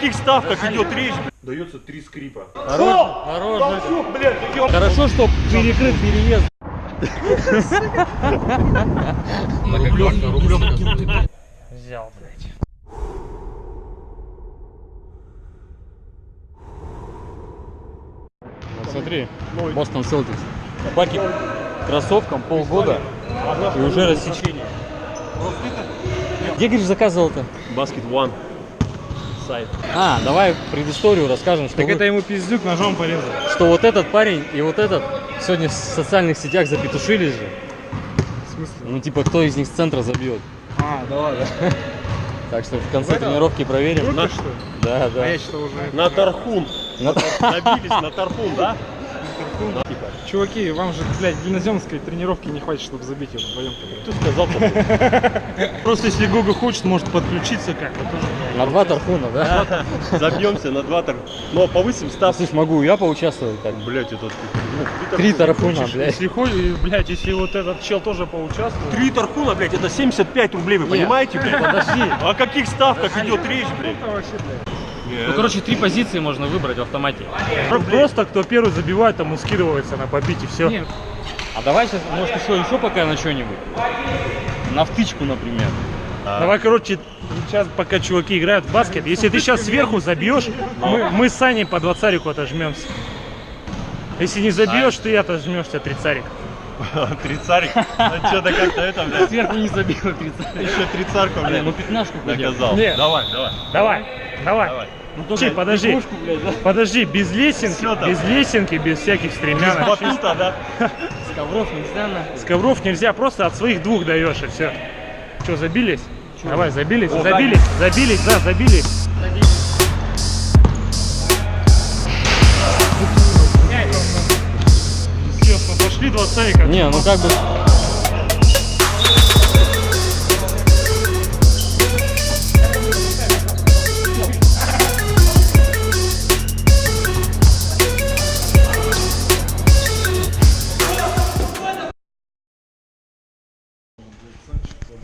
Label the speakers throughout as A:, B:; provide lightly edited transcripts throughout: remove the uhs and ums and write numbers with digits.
A: каких ставках идет речь? Дается 3 скрипа.
B: Хорош, хорошо, что перекрыт переезд.
A: Рублевка.
B: Взял, блядь. Вот смотри, Бостон Селтикс. Баки кроссовкам полгода и уже рассечение. Где, говоришь, заказывал-то?
A: Basket One. Сайт.
B: А, давай предысторию расскажем, что,
C: Так это ему пиздюк ножом порезал.
B: что вот этот парень и вот этот сегодня в социальных сетях запетушились же.
C: В смысле?
B: Ну типа, кто из них с центра забьет.
C: А, да ладно.
B: Так что в конце тренировки проверим.
C: Круто, что ли?
B: Да,
C: А
B: да.
C: я считал уже...
A: На Тархун.
B: На-
A: Набились на Тархун, да?
C: Чуваки, вам же, блядь, гимназионской тренировки не хватит, чтобы забить его вдвоем.
A: Ты сказал-то. Просто если Гога хочет, может подключиться как-то тоже.
B: На 2 тархуна, да?
A: Забьемся на 2 тархуна. Но повысим ставку.
B: Слышь, могу я поучаствовать так?
A: Блять, это...
B: 3 тархуна, блядь.
C: Если хочешь, блядь, если вот этот чел тоже поучаствует...
A: 3 тархуна, блядь, это 75 рублей, вы понимаете, блядь?
B: Подожди.
A: О каких ставках идет речь, блядь?
C: Это вообще, блядь.
B: Ну, короче, 3 позиции можно выбрать в автомате.
C: Просто кто первый забивает, тому скидывается на побить и все.
B: Нет. А давай сейчас, может, еще пока на что-нибудь. На втычку, например.
C: Давай, короче, сейчас пока чуваки играют в баскет, если ты сейчас сверху забьешь, мы с Саней по 20-рику отожмемся. Если не забьешь, ты отожмешься 30-рик.
A: 30-рик? Ну что-то как-то это, блядь.
B: Сверху не забил 30.
A: Еще 30-ку, блядь.
B: Ну, 15-ку
A: Наказал.
C: Нет.
A: Давай.
C: Давай.
B: Ну, только
C: Чей, подожди.
B: игрушку, блядь, да?
C: Подожди, без
A: Всё там.
C: лесенки, без всяких стремянок.
A: Батута, да?
B: С ковров нельзя, нахуй.
C: С ковров нельзя, просто от своих двух даешь и все. Что, забились? Давай, забились, забились. Естественно, пошли 20-рика.
B: Не, ну как бы...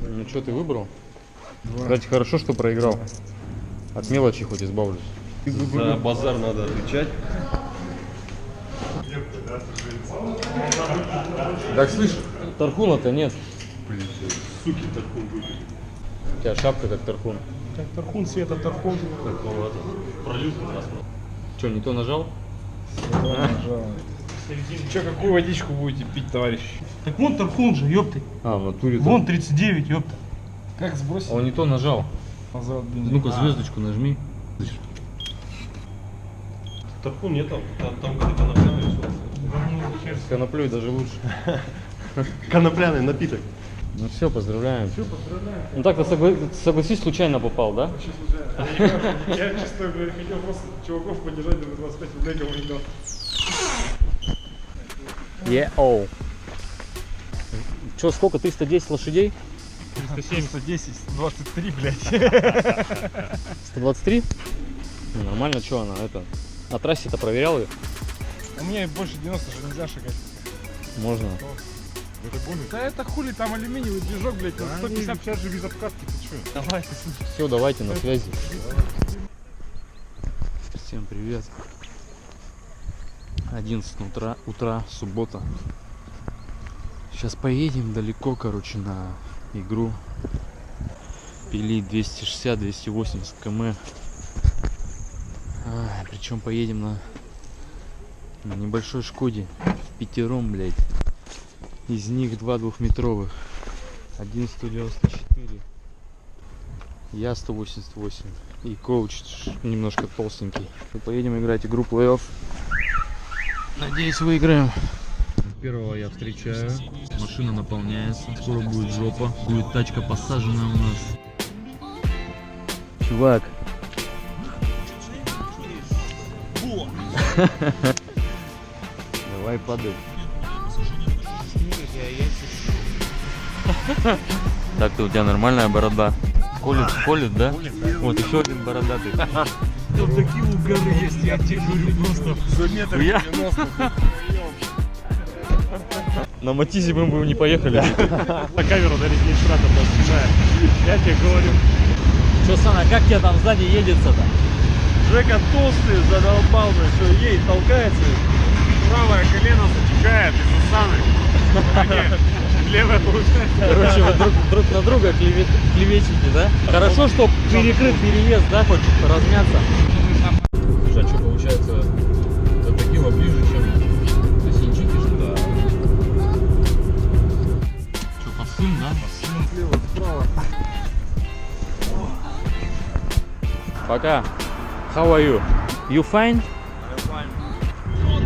B: Ну что ты выбрал? Кстати, хорошо, что проиграл. От мелочи хоть избавлюсь.
A: За базар надо отвечать.
B: Так слышь, тархуна-то нет.
A: Блин, суки, Тархун выиграли.
B: У тебя шапка как тархун.
C: Как Тархун, Света, Тархун.
A: Пролют как раз.
B: Че, не то нажал?
C: Че, какую водичку будете пить, товарищ? Так вон Тархун же, ёпты.
B: А, в натуре.
C: Вон 39, ёпта. Как
B: А
C: сбросить?
B: он не то нажал. Ну-ка, звездочку нажми.
A: Тархун нет там. Там где-то конопляный все.
B: С коноплей даже лучше.
A: Конопляный напиток.
B: Ну все, поздравляем. Ну так-то согласись, случайно попал, да?
C: Я, честно говоря, хотел просто чуваков поддержать, даже 25 рублей кому не дал.
B: Оу. Че, сколько? 310 лошадей?
C: 310, 123, блядь.
B: 123? Ну, нормально, что она это? На трассе-то проверял ее?
C: У меня больше 90 же нельзя шагать.
B: Можно.
C: Да это хули, там алюминиевый движок, блядь, 150 же без обкатки, ты что? Давай,
B: Все, давайте на связи. Всем привет. 11 утра, суббота. Сейчас поедем далеко, короче, на игру. Пили 260-280 км. Причем поедем на небольшой Шкоде. В пятером, блядь. Из них 2 двухметровых. Один 194. Я 188. И коуч немножко толстенький. И поедем играть игру плей-офф. Надеюсь, выиграем. Первого я встречаю. Машина наполняется. Скоро будет жопа. Будет тачка посажена у нас. Чувак. Давай падай. Так, ты у тебя нормальная борода. Колет, да? Вот еще один бородатый.
C: Тут такие угары есть, я тебе говорю, просто за метр 90.
B: На Матизе мы бы не поехали.
C: На камеру на регистратор снимаю. Я тебе говорю.
B: Че, Сана, как тебе там сзади едется-то?
A: Жека толстый, задолбал, что едет, толкается.
C: Правое колено затекает из-за саны. Левое получается.
B: Короче, вы друг на друга клеветите, да? Хорошо, что перекрыт переезд, да, хоть размяться. Слушай, а что получается, до Тагила ближе, чем до Синчики, что ли? Да. Что, по сын, да?
A: Слева, справа.
B: Пока. How are you? You fine?
D: А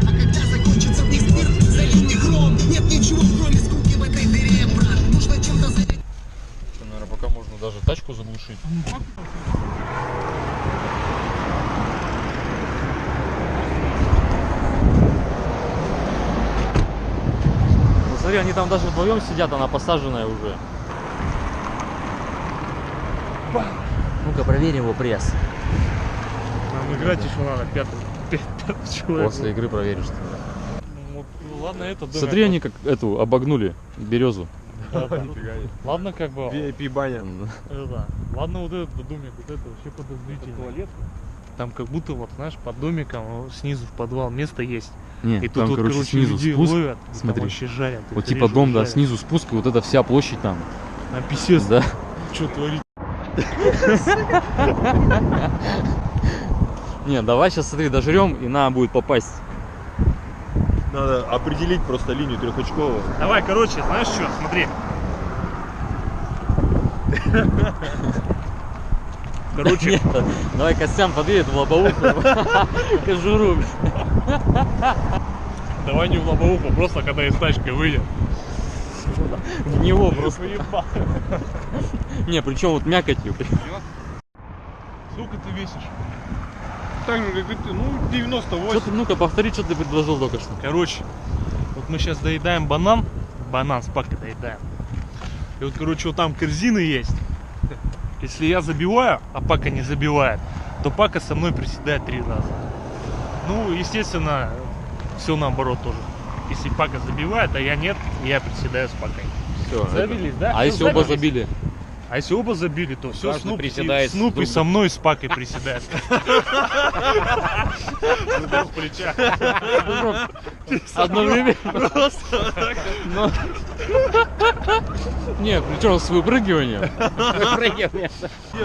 D: когда закончится весь мир, залил не гром. Нет ничего, кроме скуки в этой дыре, брат. Нужно чем-то занять.
B: Наверное, пока можно даже тачку заглушить. Ну смотри, они там даже вдвоем сидят, она посаженная уже. Ну-ка, проверим его пресс.
C: Нам играть еще надо, пятый человек.
B: После игры проверишь.
C: Ну, ладно, это домик.
B: Смотри, они как эту обогнули березу.
C: Ладно, как бы.
A: VIP баня.
C: Да. Ладно, вот этот домик, вот это вообще подозрительно. Туалет? Там как будто вот, знаешь, под домиком снизу в подвал место есть.
B: Не,
C: И
B: там,
C: тут,
B: короче,
C: короче,
B: снизу
C: людей
B: спуск.
C: ловят, и
B: Смотри.
C: там вообще жарят.
B: Вот
C: их
B: типа
C: режут,
B: дом, да,
C: жарят.
B: снизу спуск, и вот эта вся площадь там.
C: А писец,
B: Да.
C: что творить?
B: Не, давай сейчас, смотри, дожрем, и надо будет попасть.
A: Надо определить просто линию трехочковую.
C: Давай, короче, знаешь что, смотри. Короче,
B: Нет, давай Костян подъедет в лобовуху, кожуру.
C: давай не в лобовуху, просто когда из тачки выйдем.
B: В него просто. Не, причем вот мякотью.
A: Сколько ты весишь? Так же, как и ты, ну, 98.
B: Что ты, ну-ка, повтори, что ты предложил только что.
C: Короче, вот мы сейчас доедаем банан с пакой доедаем. И вот, короче, вот там корзины есть. Если я забиваю, а Пака не забивает, то Пака со мной приседает 3 раза. Ну, естественно, все наоборот тоже. Если Пака забивает, а я нет, я приседаю с Пакой.
B: Все.
C: Забились, да?
B: А
C: Всё,
B: если оба
C: забились?
B: забили?
C: А если оба забили, то все,
B: Каждый приседает с
C: Снупи
B: другом.
C: со мной с Пакой приседает. С плеча.
B: Одно время. Но- Не, причем с выпрыгиванием.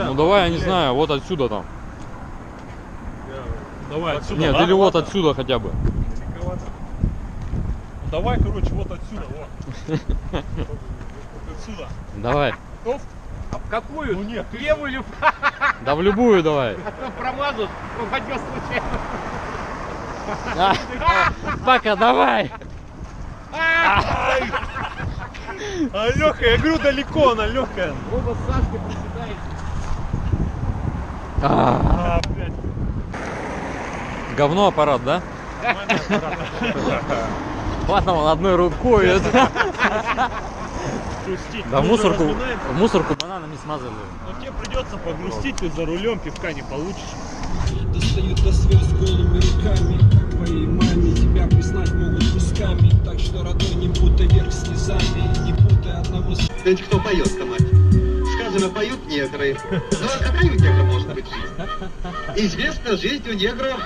B: Ну давай, я не знаю, вот отсюда там.
C: Давай отсюда.
B: Нет,
C: да?
B: или вот отсюда хотя бы.
C: Давай, короче, вот отсюда, вот. Вот отсюда.
B: Давай.
C: Готов?
E: А в какую?
C: Ну нет,
E: Левую или
B: Да в любую давай.
E: промазут, упадет случайно.
B: Пока, давай.
A: А легкая, я говорю, далеко она легкая.
E: Оба с Сашкой приседаете.
B: А,
C: блядь.
B: Говно аппарат, да? Ладно, он одной рукой.
C: Грустить.
B: Да, в
C: Мы уже
B: мусорку
C: разминаемся,
B: бананами смазали.
C: но тебе придется погрустить, ты за рулем пивка не получишь.
D: Достают до слез голыми руками. Как твоей маме тебя признать могут кусками. Так что, родной, не путай верх слезами. Не путай одного с...
F: Ведь кто поет-то, мать? Сказано, поют негры. Ну а какая у негра может быть жизнь? Известно, жизнь у негров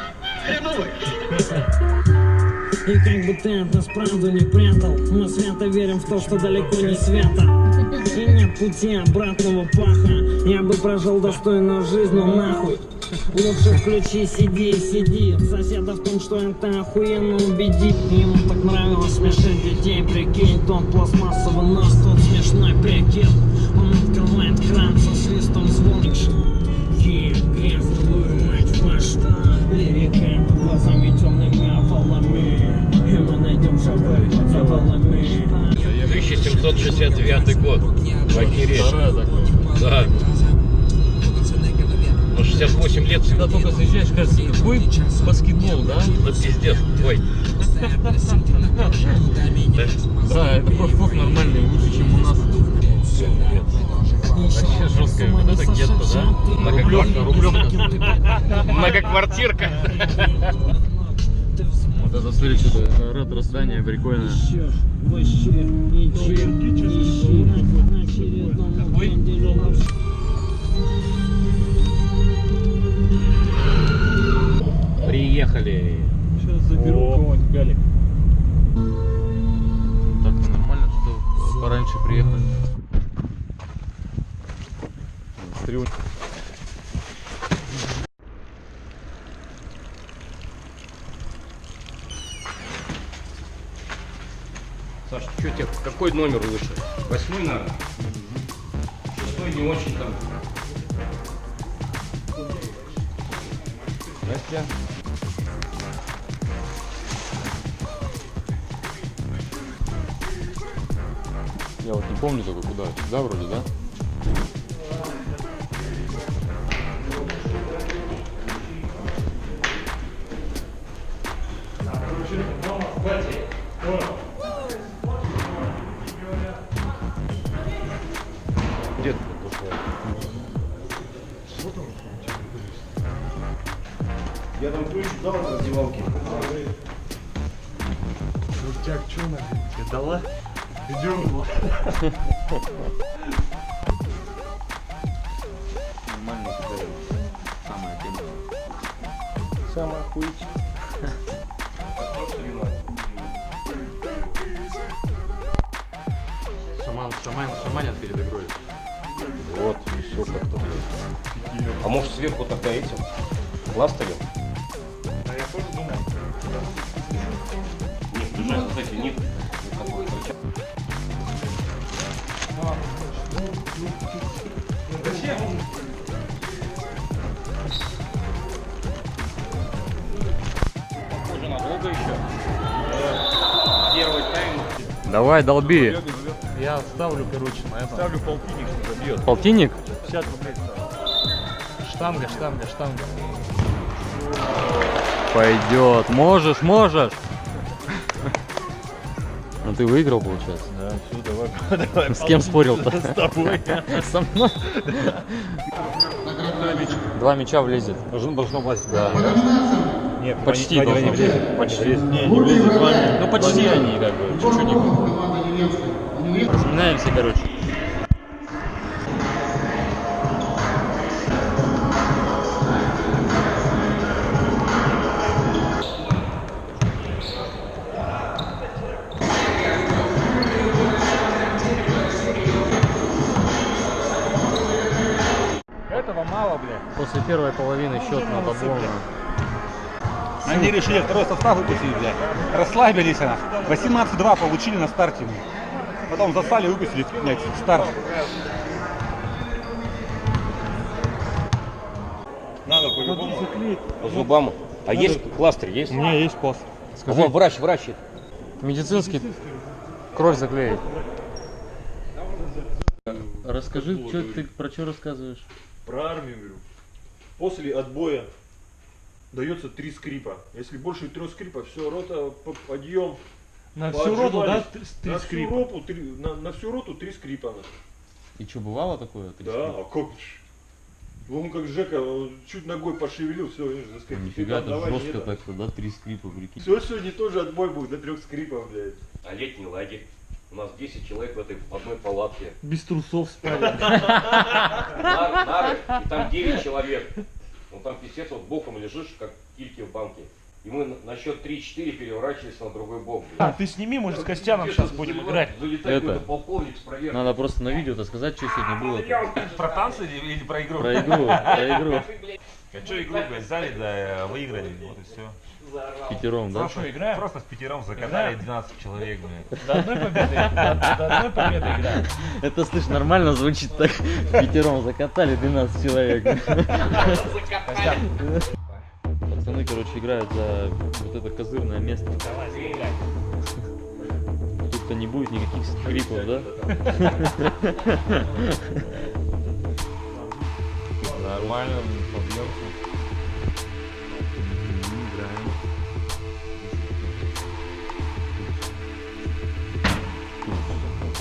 F: хреновая.
G: И как бы ты от нас правду не прятал, мы свято верим в то, что далеко не свято. И нет пути обратного паха. Я бы прожил достойную жизнь, но нахуй. Лучше включи, сиди. Соседа в том, что это охуенно убедит. Ему так нравилось смешить детей, прикинь. Тот пластмассовый нос, тот смешной прикид. Он открывает кран со свистом звонит. Грязную мать фаш. Лирика глазами темными овалами. И мы найдем живых завалами.
E: 1769 год. В Акире. Да. Ну, 68 лет.
B: Когда только заезжаешь, кажется, какой баскетбол, да?
E: Ну, пиздец. Ой.
B: Да, это профок нормальный, лучше, чем у нас. Вообще жесткая, вот это гетто, да?
E: Многоквартирка. Многоквартирка.
B: Вот это, смотри, что-то ретро-здание прикольное.
E: Поехали.
B: Сейчас заберу
C: О.
B: кого-нибудь, Галик. Так-то нормально, что пораньше приехали. Стрю.
E: Саш, что тебе, какой номер лучше? 8, наверное? 6 не очень там. Настя.
B: Я вот не помню только куда. Да, вроде, да?
E: Где ты ушел?
A: Я там ключ дал от раздевалки.
C: Крутяк, что она тебе дала? Идем.
B: Нормально подарил. Самая тема.
C: Самая хуйня.
B: Шаманят перед игрой.
E: Вот, все как-то. А может сверху тогда этим? Пластырем?
C: А я тоже думал.
E: Нет, включай, кстати, нет. Никакой ключа. Похоже на долго еще. Первый тайм.
B: Давай, долби.
C: Я ставлю, короче, на это. Ставлю полтинник, что забьет.
B: Полтинник?
C: 50 рублей ставлю. Штанга.
B: Пойдет. Можешь. Ну ты выиграл, получается.
C: Да, все, давай.
B: С кем спорил-то?
C: С тобой.
B: Со мной. 2 мяча влезет.
A: Должно влазить.
B: Да.
A: Нет,
B: Почти
A: они
B: должно
A: не влезет.
B: влезть. Почти.
A: Не влезет 2 минуты.
B: Ну почти они как бы. Чуть-чуть не. Разминаемся, короче.
C: Этого мало, блядь.
B: После первой половины счет на табло.
A: Они решили второй состав выпустить, блядь. Расслабились она. 18-2 получили на старте. Потом засали, выпустили, блядь, старт. Надо по-любому.
E: По зубам. А есть пластырь, есть?
A: У меня есть пластырь.
E: А вон врач.
B: Медицинский. Кровь заклеить. Расскажи, про что рассказываешь?
C: Про армию говорю. После отбоя дается 3 скрипа. Если больше 3 скрипа, все, рота, подъем.
A: На всю роту, да,
C: поотжимались.
A: 3
C: на
A: скрипа?
C: Всю роту, на всю роту 3 скрипа.
B: И что, бывало такое?
C: Да, а как ж? Он как Жека, он чуть ногой пошевелил, все, видишь, заскрипел.
B: Нифига, это жестко так-то, да? 3 скрипа, прикинь.
C: Все, сегодня тоже отбой будет до 3 скрипов, блядь.
E: А летний лагерь. У нас 10 человек в этой одной палатке.
A: Без трусов спали.
E: Нары, и там 9 человек. Ну там писец, вот боком лежишь, как кильки в банке. И мы на счет 3-4 переворачивались на другой бок.
A: А, ты сними, мы же с Костяном сейчас будем играть.
E: Залетает
B: Это.
E: какой-то полковник с проверкой.
B: Надо просто на видео-то сказать, что сегодня было.
A: Про танцы или про игру?
B: Про игру.
H: А что игру, блядь, взяли, да, выиграли, вот и все.
B: Пятером, да?
A: Что, играем?
H: Просто с пятером закатали 12 человек, блядь.
A: До одной победы. До одной победы играем.
B: Это, слышь, нормально звучит так. Пятером закатали 12 человек. Пацаны, короче, играют за вот это козырное место. Тут-то не будет никаких скрипов, да?
H: Нормально, побьемся.
B: Играем.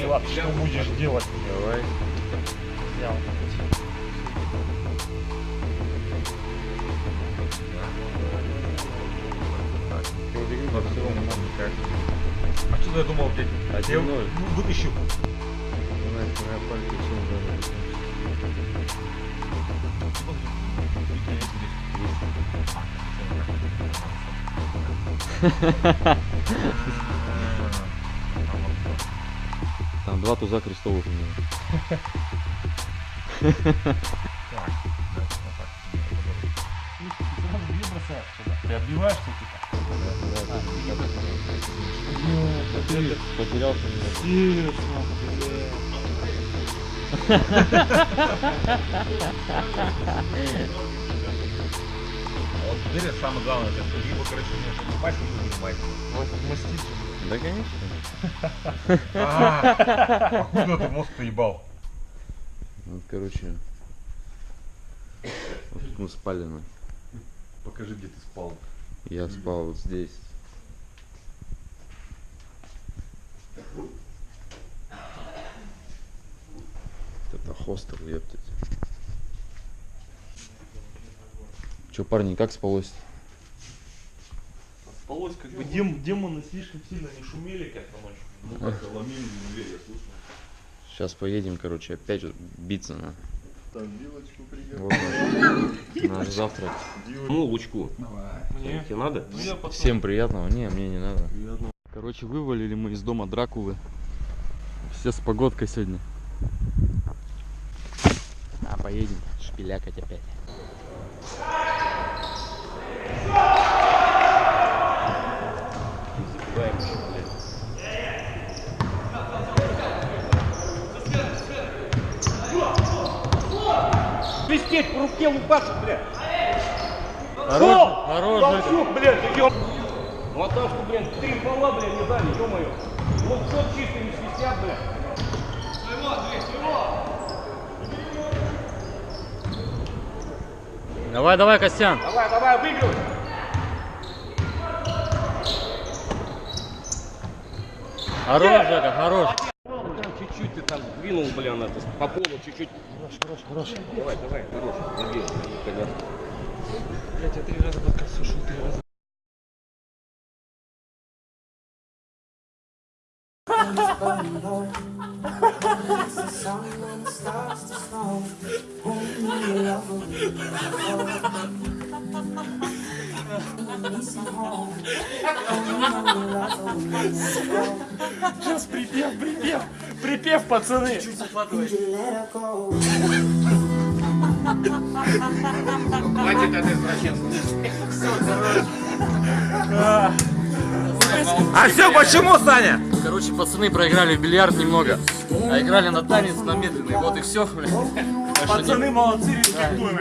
A: Ладно, что будешь делать?
B: Давай.
A: Взял. А что я думал, блядь? Я
B: 1-0.
A: вытащу.
B: Там 2 туза крестовых у меня.
C: Ты отбиваешь типа?
B: Потерялся меня.
H: Вот теперь самое главное, это либо, короче, мне чтобы упасть, либо не упасть.
B: Да, конечно.
H: Походу ты мозг поебал.
B: Вот, короче, вот тут мы спали.
H: Покажи, где ты спал.
B: Я спал вот здесь. Это хостел, ептать. Че, парни, как спалось?
C: Спалось, как бы демоны слишком сильно не шумели как-то ночью.
H: Ну как-то ломили на дверь, я слушал.
B: Сейчас поедем, короче, опять биться на.
H: Там вилочку придет.
B: Вот наш завтрак.
E: Ну, лучку.
C: Мне?
E: Тебе надо?
C: Ну, я потом.
B: Всем приятного. Не, мне не надо. Короче, вывалили мы из дома Дракулы. Все с погодкой сегодня. А поедем шпилякать опять.
E: Забиваем еще, блядь. Свистеть по руке лупаться, блядь.
B: Хорош,
E: Толчок, блядь, ёб. Ну а там что, блядь, 3 балла, блядь, не дали, ё-моё. Ну что чисто не свистят, блядь.
B: Давай, давай, Костян.
E: Давай, давай, выигрывай.
B: Хорош, Жека, хорош.
E: Там чуть-чуть ты там двинул, блин, это, по полу чуть-чуть. Хорош. Давай, хорош, забей, понятно.
C: Блять, я 3 раза подкаст слушал, 3 раза. Сейчас припев, пацаны.
E: Хватит это извращенца.
H: А все почему, Саня?
B: Короче, пацаны проиграли в бильярд немного, а играли на танец на медленный. Вот и все.
C: Пацаны молодцы, респектуем.